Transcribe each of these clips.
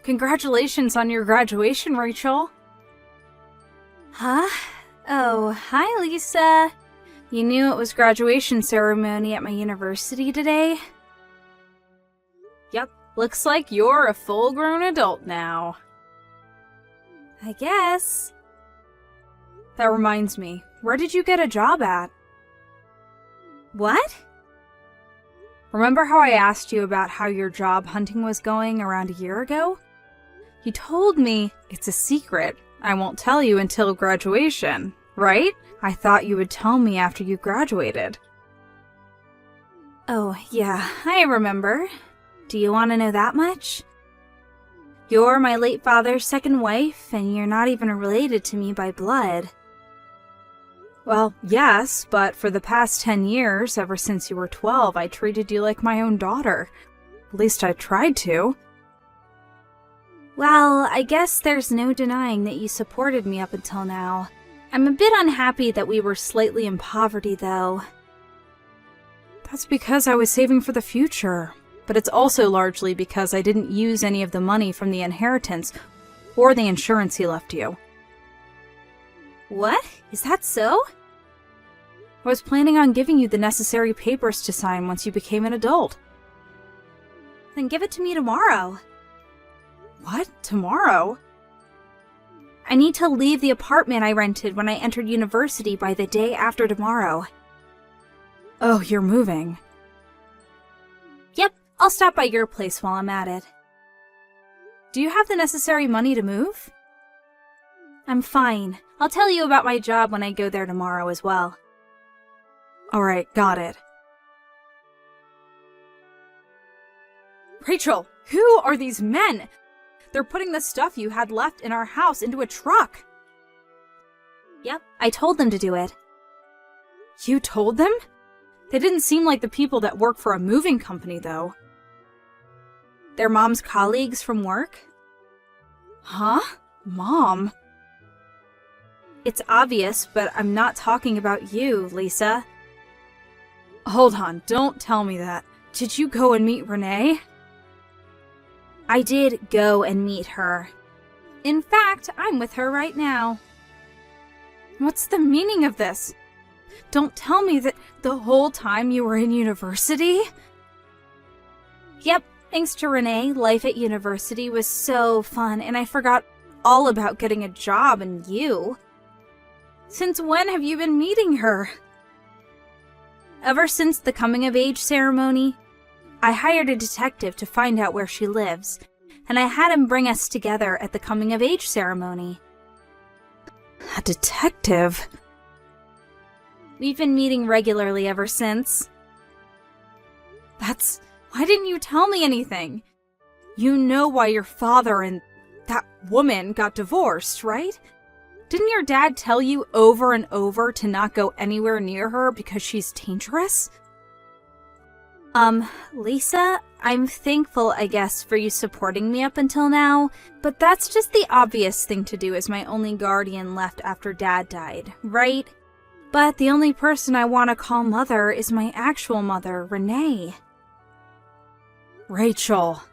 Congratulations on your graduation, Rachel. Huh? Oh, hi, Lisa. You knew it was graduation ceremony at my university today? Yep, looks like you're a full-grown adult now. I guess. That reminds me, where did you get a job at? What? Remember how I asked you about how your job hunting was going around a year ago? You told me it's a secret. I won't tell you until graduation, right? I thought you would tell me after you graduated. Oh, yeah, I remember. Do you want to know that much? You're my late father's second wife, and you're not even related to me by blood. Well, yes, but for the past 10 years, ever since you were 12, I treated you like my own daughter. At least I tried to. Well, I guess there's no denying that you supported me up until now. I'm a bit unhappy that we were slightly in poverty, though. That's because I was saving for the future. But it's also largely because I didn't use any of the money from the inheritance or the insurance he left you. What? Is that so? I was planning on giving you the necessary papers to sign once you became an adult. Then give it to me tomorrow. What? Tomorrow? I need to leave the apartment I rented when I entered university by the day after tomorrow. Oh, you're moving. Yep, I'll stop by your place while I'm at it. Do you have the necessary money to move? I'm fine. I'll tell you about my job when I go there tomorrow as well. Alright, got it. Rachel, who are these men? They're putting the stuff you had left in our house into a truck. Yep, I told them to do it. You told them? They didn't seem like the people that work for a moving company, though. They're Mom's colleagues from work? Huh? Mom? It's obvious, but I'm not talking about you, Lisa. Hold on, don't tell me that. Did you go and meet Renee? I did go and meet her. In fact, I'm with her right now. What's the meaning of this? Don't tell me that the whole time you were in university? Yep, thanks to Renee, life at university was so fun, and I forgot all about getting a job and you. Since when have you been meeting her? Ever since the coming-of-age ceremony, I hired a detective to find out where she lives, and I had him bring us together at the coming-of-age ceremony. A detective? We've been meeting regularly ever since. Why didn't you tell me anything? You know why your father and that woman got divorced, right? Didn't your dad tell you over and over to not go anywhere near her because she's dangerous? Lisa, I'm thankful, I guess, for you supporting me up until now, but that's just the obvious thing to do as my only guardian left after Dad died, right? But the only person I want to call mother is my actual mother, Renee. Rachel.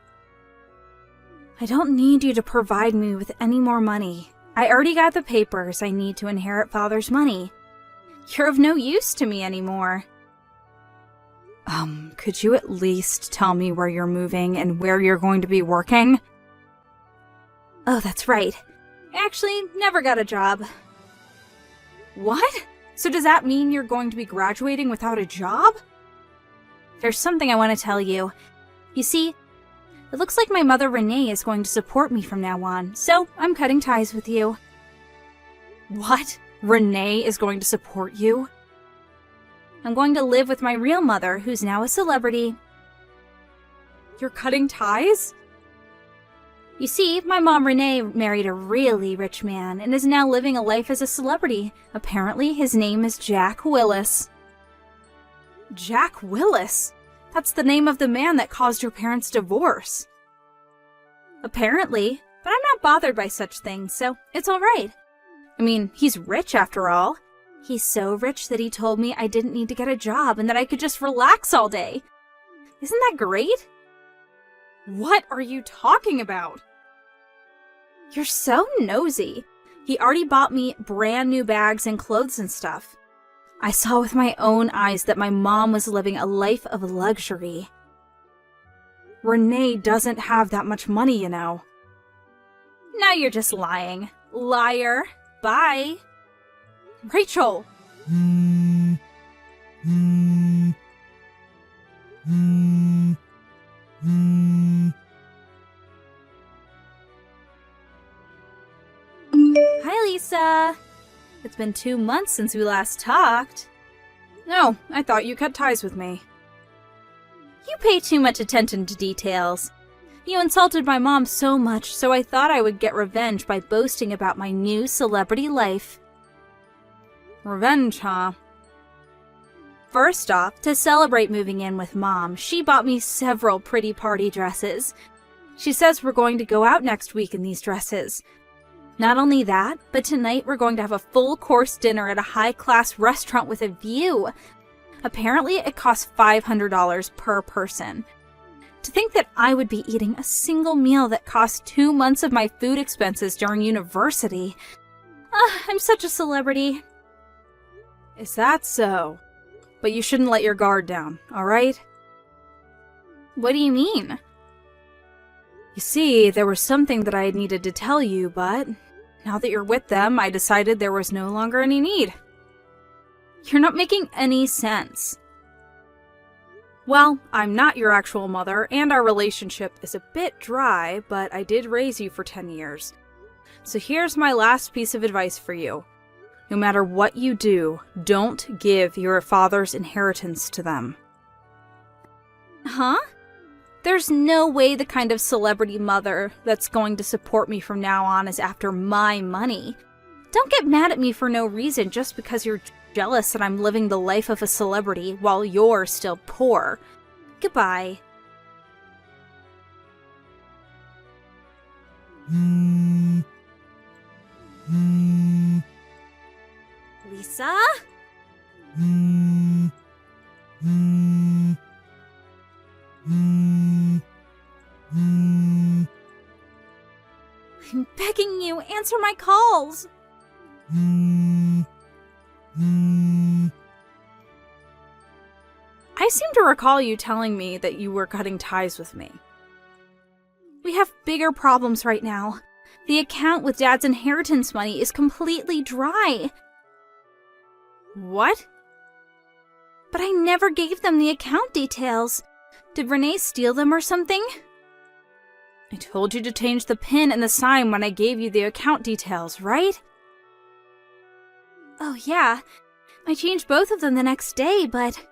I don't need you to provide me with any more money. I already got the papers I need to inherit Father's money. You're of no use to me anymore. Could you at least tell me where you're moving and where you're going to be working? Oh, that's right. I actually never got a job. What? So does that mean you're going to be graduating without a job? There's something I want to tell you. You see, it looks like my mother Renee is going to support me from now on, so I'm cutting ties with you. What? Renee is going to support you? I'm going to live with my real mother, who's now a celebrity. You're cutting ties? You see, my mom Renee married a really rich man and is now living a life as a celebrity. Apparently, his name is Jack Willis. Jack Willis? That's the name of the man that caused your parents' divorce. Apparently, but I'm not bothered by such things, so it's alright. I mean, he's rich after all. He's so rich that he told me I didn't need to get a job and that I could just relax all day. Isn't that great? What are you talking about? You're so nosy. He already bought me brand new bags and clothes and stuff. I saw with my own eyes that my mom was living a life of luxury. Renee doesn't have that much money, you know. Now you're just lying. Liar. Bye. Rachel! Hi, Lisa. It's been 2 months since we last talked. No, I thought you cut ties with me. You pay too much attention to details. You insulted my mom so much, so I thought I would get revenge by boasting about my new celebrity life. Revenge, huh? First off, to celebrate moving in with Mom, she bought me several pretty party dresses. She says we're going to go out next week in these dresses. Not only that, but tonight we're going to have a full-course dinner at a high-class restaurant with a view. Apparently, it costs $500 per person. To think that I would be eating a single meal that cost 2 months of my food expenses during university. I'm such a celebrity. Is that so? But you shouldn't let your guard down, alright? What do you mean? You see, there was something that I needed to tell you, but now that you're with them, I decided there was no longer any need. You're not making any sense. Well, I'm not your actual mother, and our relationship is a bit dry, but I did raise you for 10 years. So here's my last piece of advice for you. No matter what you do, don't give your father's inheritance to them. Huh? There's no way the kind of celebrity mother that's going to support me from now on is after my money. Don't get mad at me for no reason just because you're jealous that I'm living the life of a celebrity while you're still poor. Goodbye. Lisa? I'm begging you, answer my calls. I seem to recall you telling me that you were cutting ties with me. We have bigger problems right now. The account with Dad's inheritance money is completely dry. What? But I never gave them the account details. Did Renee steal them or something? I told you to change the PIN and the sign when I gave you the account details, right? Oh yeah, I changed both of them the next day, but...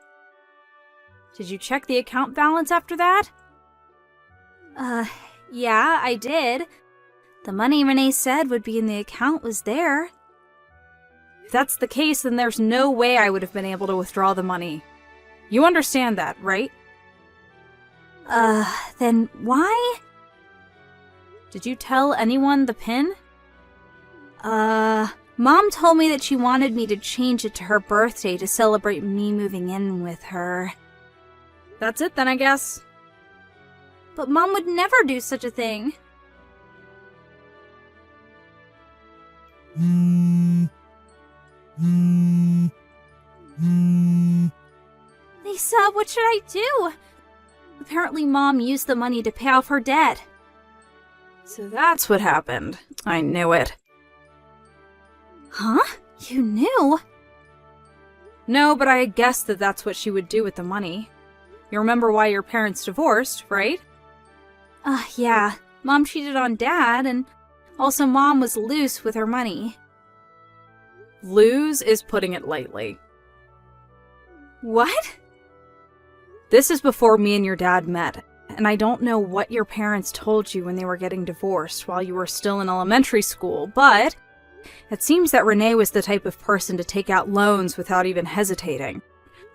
Did you check the account balance after that? Yeah, I did. The money Renee said would be in the account was there. If that's the case, then there's no way I would have been able to withdraw the money. You understand that, right? Then why? Did you tell anyone the PIN? Mom told me that she wanted me to change it to her birthday to celebrate me moving in with her. That's it then, I guess. But Mom would never do such a thing. Lisa, what should I do? Apparently Mom used the money to pay off her debt. So that's what happened. I knew it. Huh? You knew? No, but I guessed that that's what she would do with the money. You remember why your parents divorced, right? Yeah. Mom cheated on Dad, and also Mom was loose with her money. Lose is putting it lightly. What? This is before me and your dad met, and I don't know what your parents told you when they were getting divorced while you were still in elementary school, but it seems that Renee was the type of person to take out loans without even hesitating.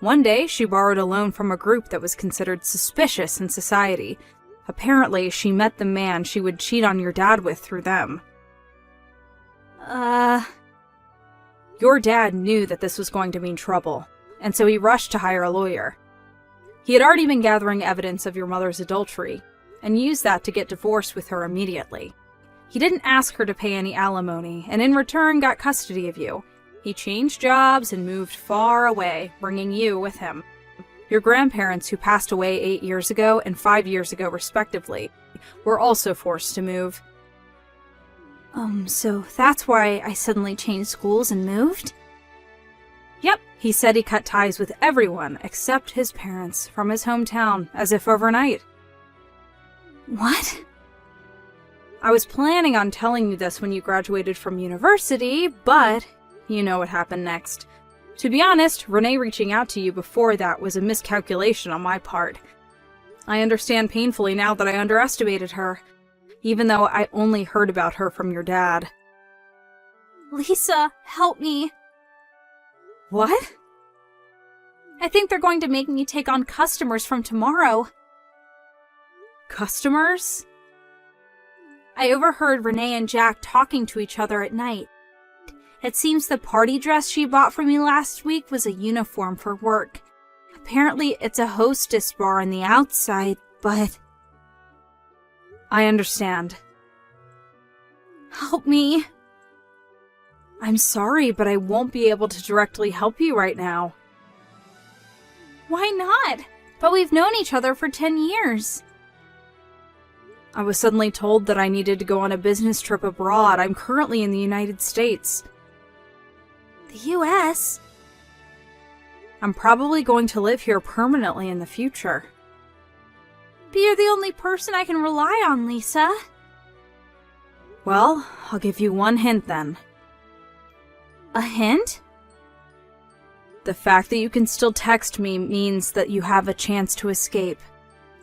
One day, she borrowed a loan from a group that was considered suspicious in society. Apparently, she met the man she would cheat on your dad with through them. Your dad knew that this was going to mean trouble, and so he rushed to hire a lawyer. He had already been gathering evidence of your mother's adultery, and used that to get divorced with her immediately. He didn't ask her to pay any alimony, and in return got custody of you. He changed jobs and moved far away, bringing you with him. Your grandparents, who passed away 8 years ago and 5 years ago respectively, were also forced to move. So that's why I suddenly changed schools and moved? Yep, he said he cut ties with everyone except his parents from his hometown, as if overnight. What? I was planning on telling you this when you graduated from university, but you know what happened next. To be honest, Renee reaching out to you before that was a miscalculation on my part. I understand painfully now that I underestimated her, even though I only heard about her from your dad. Lisa, help me. What? I think they're going to make me take on customers from tomorrow. Customers? I overheard Renee and Jack talking to each other at night. It seems the party dress she bought for me last week was a uniform for work. Apparently, it's a hostess bar on the outside, but... I understand. Help me. I'm sorry, but I won't be able to directly help you right now. Why not? But we've known each other for 10 years. I was suddenly told that I needed to go on a business trip abroad. I'm currently in the United States. The U.S.? I'm probably going to live here permanently in the future. But you're the only person I can rely on, Lisa. Well, I'll give you one hint then. A hint? The fact that you can still text me means that you have a chance to escape.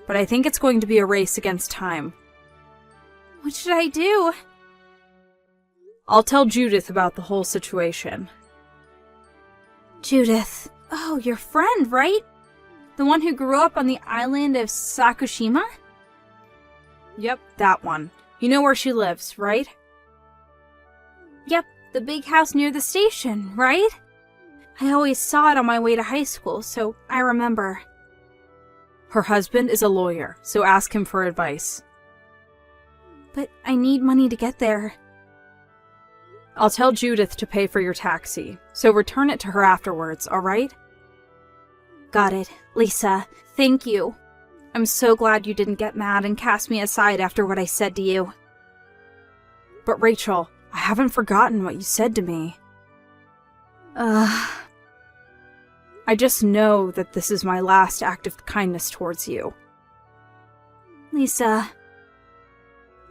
But I think it's going to be a race against time. What should I do? I'll tell Judith about the whole situation. Judith. Oh, your friend, right? The one who grew up on the island of Sakushima? Yep, that one. You know where she lives, right? Yep, the big house near the station, right? I always saw it on my way to high school, so I remember. Her husband is a lawyer, so ask him for advice. But I need money to get there. I'll tell Judith to pay for your taxi, so return it to her afterwards, alright? Got it, Lisa. Thank you. I'm so glad you didn't get mad and cast me aside after what I said to you. But Rachel, I haven't forgotten what you said to me. I just know that this is my last act of kindness towards you. Lisa.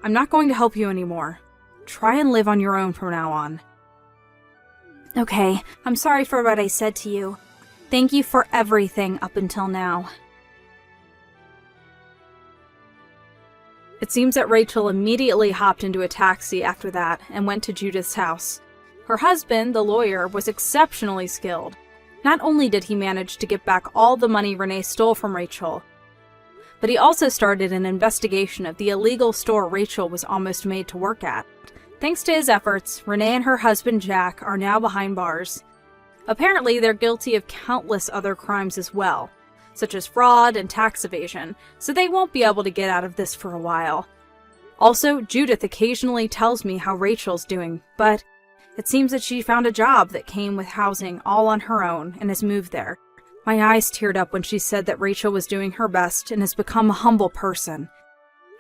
I'm not going to help you anymore. Try and live on your own from now on. Okay, I'm sorry for what I said to you. Thank you for everything up until now. It seems that Rachel immediately hopped into a taxi after that and went to Judith's house. Her husband, the lawyer, was exceptionally skilled. Not only did he manage to get back all the money Renee stole from Rachel, but he also started an investigation of the illegal store Rachel was almost made to work at. Thanks to his efforts, Renee and her husband Jack are now behind bars. Apparently, they're guilty of countless other crimes as well, such as fraud and tax evasion, so they won't be able to get out of this for a while. Also, Judith occasionally tells me how Rachel's doing, but it seems that she found a job that came with housing all on her own and has moved there. My eyes teared up when she said that Rachel was doing her best and has become a humble person.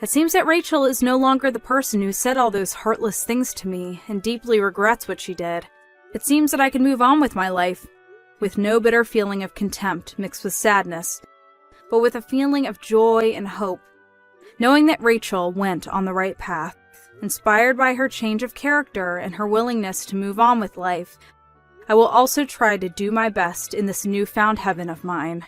It seems that Rachel is no longer the person who said all those heartless things to me and deeply regrets what she did. It seems that I can move on with my life, with no bitter feeling of contempt mixed with sadness, but with a feeling of joy and hope, knowing that Rachel went on the right path. Inspired by her change of character and her willingness to move on with life, I will also try to do my best in this newfound heaven of mine.